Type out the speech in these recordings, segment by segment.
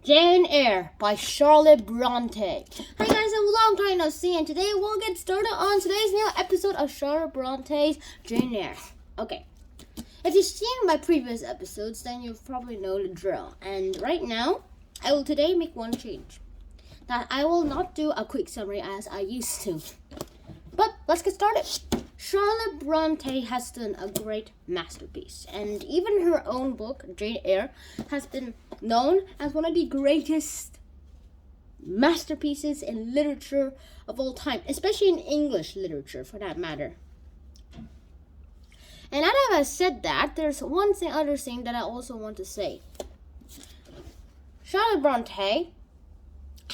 Jane Eyre by Charlotte Brontë. Hi guys, a long time no see, and today we'll get started on today's new episode of Charlotte Bronte's Jane Eyre. Okay, if you've seen my previous episodes, then you probably know the drill. And right now, I will today make one change. That I will not do a quick summary as I used to. But let's get started. Charlotte Brontë has done a great masterpiece, and even her own book, Jane Eyre, has been known as one of the greatest masterpieces in literature of all time, especially in English literature for that matter. And now that I've said that, there's other thing that I also want to say. Charlotte Brontë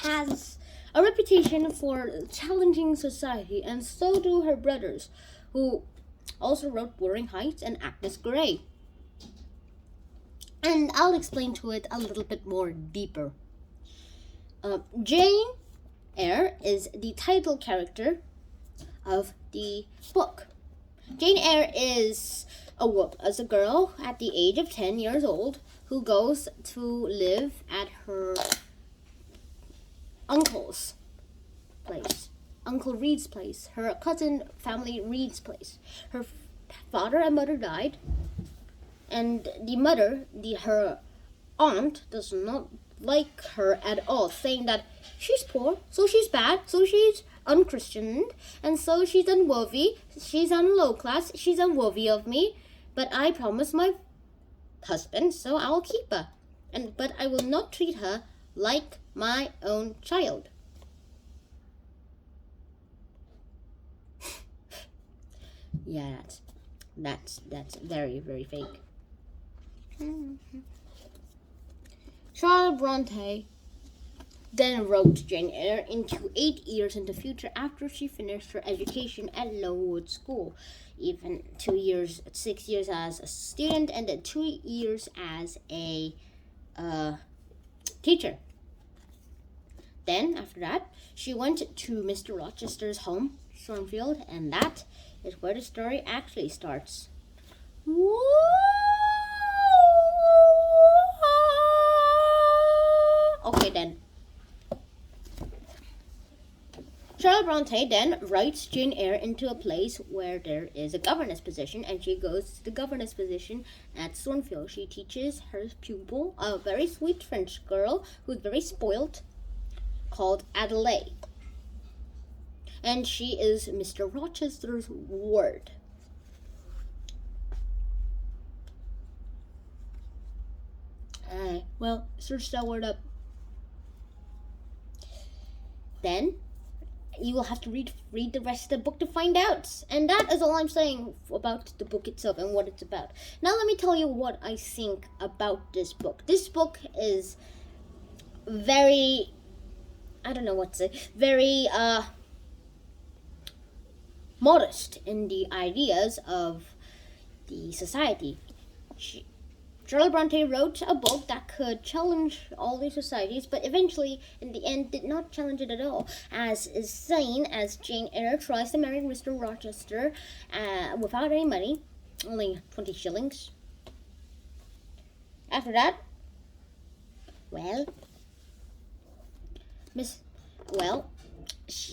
has a reputation for challenging society, and so do her brothers, who also wrote Wuthering Heights and Agnes Grey. And I'll explain to it a little bit more deeper. Jane Eyre is the title character of the book. Jane Eyre is a girl at the age of 10 years old who goes to live at her uncle's place, Uncle Reed's place, her cousin family Reed's place. Her father and mother died, and her aunt does not like her at all, saying that she's poor, so she's bad, so she's unchristianed, and so she's unworthy, she's on low class, she's unworthy of me, but I promised my husband, so I'll keep her, but I will not treat her like my own child. Yeah, that's very, very fake. Charlotte Brontë then wrote Jane Eyre into 8 years in the future after she finished her education at Lowood School, even 6 years as a student and then 2 years as a teacher. Then, after that, she went to Mr. Rochester's home, Thornfield, and that is where the story actually starts. Okay, then. Charlotte Brontë then writes Jane Eyre into a place where there is a governess position, and she goes to the governess position at Thornfield. She teaches her pupil, a very sweet French girl who's very spoilt, called Adelaide. And she is Mr. Rochester's ward. Well, search that word up. Then you will have to read the rest of the book to find out. And that is all I'm saying about the book itself and what it's about. Now let me tell you what I think about this book. This book is very, I don't know what to say, very modest in the ideas of the society. Charlotte Brontë wrote a book that could challenge all these societies, but eventually, in the end, did not challenge it at all, as is seen as Jane Eyre tries to marry Mr. Rochester without any money, only 20 shillings. After that,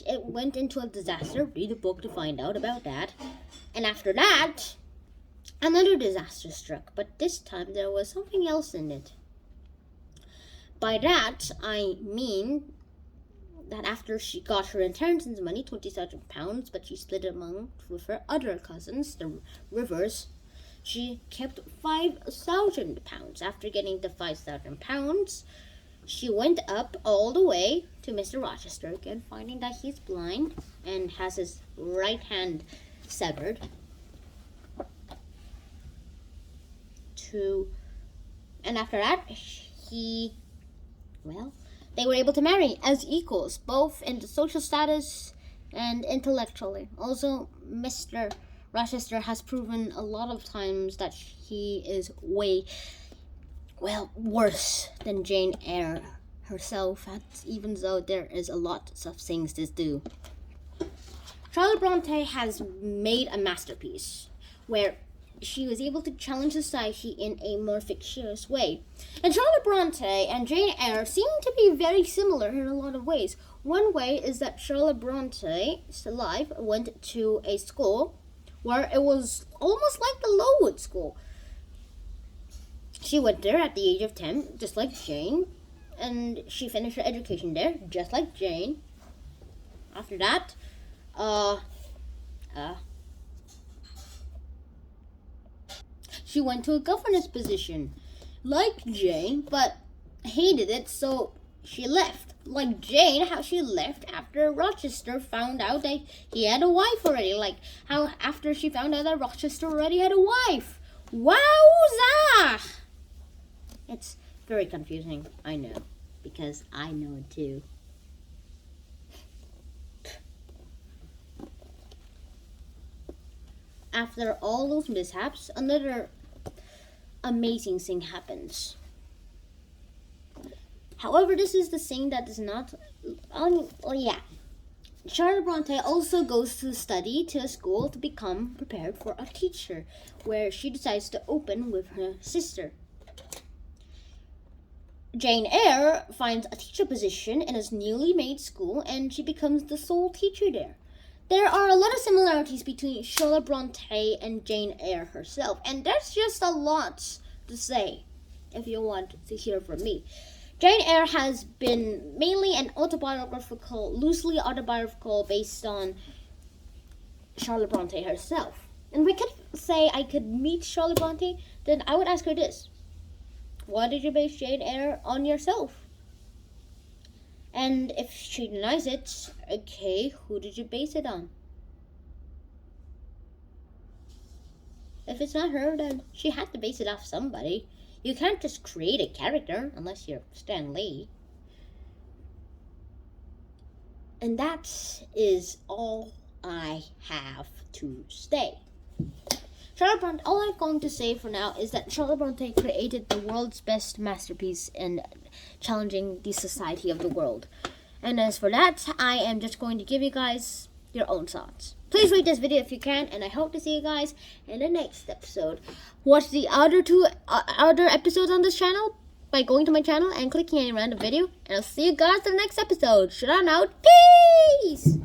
it went into a disaster. Read the book to find out about that. And after that, another disaster struck, but this time there was something else in it. By that, I mean that after she got her inheritance money, £20,000, but she split it with her other cousins, the Rivers, she kept £5,000. After getting the £5,000, she went up all the way to Mr. Rochester again, finding that he's blind and has his right hand severed. And after that, they were able to marry as equals, both in the social status and intellectually. Also, Mr. Rochester has proven a lot of times that he is way, worse than Jane Eyre herself, even though there is a lot of things to do. Charlotte Brontë has made a masterpiece where she was able to challenge society in a more fictitious way. And Charlotte Brontë and Jane Eyre seem to be very similar in a lot of ways. One way is that Charlotte Bronte's life went to a school where it was almost like the Lowood School. She went there at the age of 10, just like Jane, and she finished her education there, just like Jane. After that, she went to a governess position, like Jane, but hated it, so she left. Like Jane, how she left after Rochester found out that he had a wife already. Like how after she found out that Rochester already had a wife. Wowza! It's very confusing, I know, because I know it too. After all those mishaps, another amazing thing happens. However, this is the thing that does not... Charlotte Brontë also goes to study to a school to become prepared for a teacher, where she decides to open with her sister. Jane Eyre finds a teacher position in a newly made school, and she becomes the sole teacher there. There are a lot of similarities between Charlotte Brontë and Jane Eyre herself, and that's just a lot to say, if you want to hear from me. Jane Eyre has been mainly an autobiographical, loosely autobiographical, based on Charlotte Brontë herself. And we could say I could meet Charlotte Brontë, then I would ask her this. Why did you base Jane Eyre on yourself? And if she denies it, okay, who did you base it on? If it's not her, then she had to base it off somebody. You can't just create a character unless you're Stan Lee. And that is all I have to say. Charlotte Brontë, all I'm going to say for now is that Charlotte Brontë created the world's best masterpiece in challenging the society of the world. And as for that, I am just going to give you guys your own thoughts. Please rate this video if you can, and I hope to see you guys in the next episode. Watch the other two other episodes on this channel by going to my channel and clicking any random video. And I'll see you guys in the next episode. Shut on out. Peace!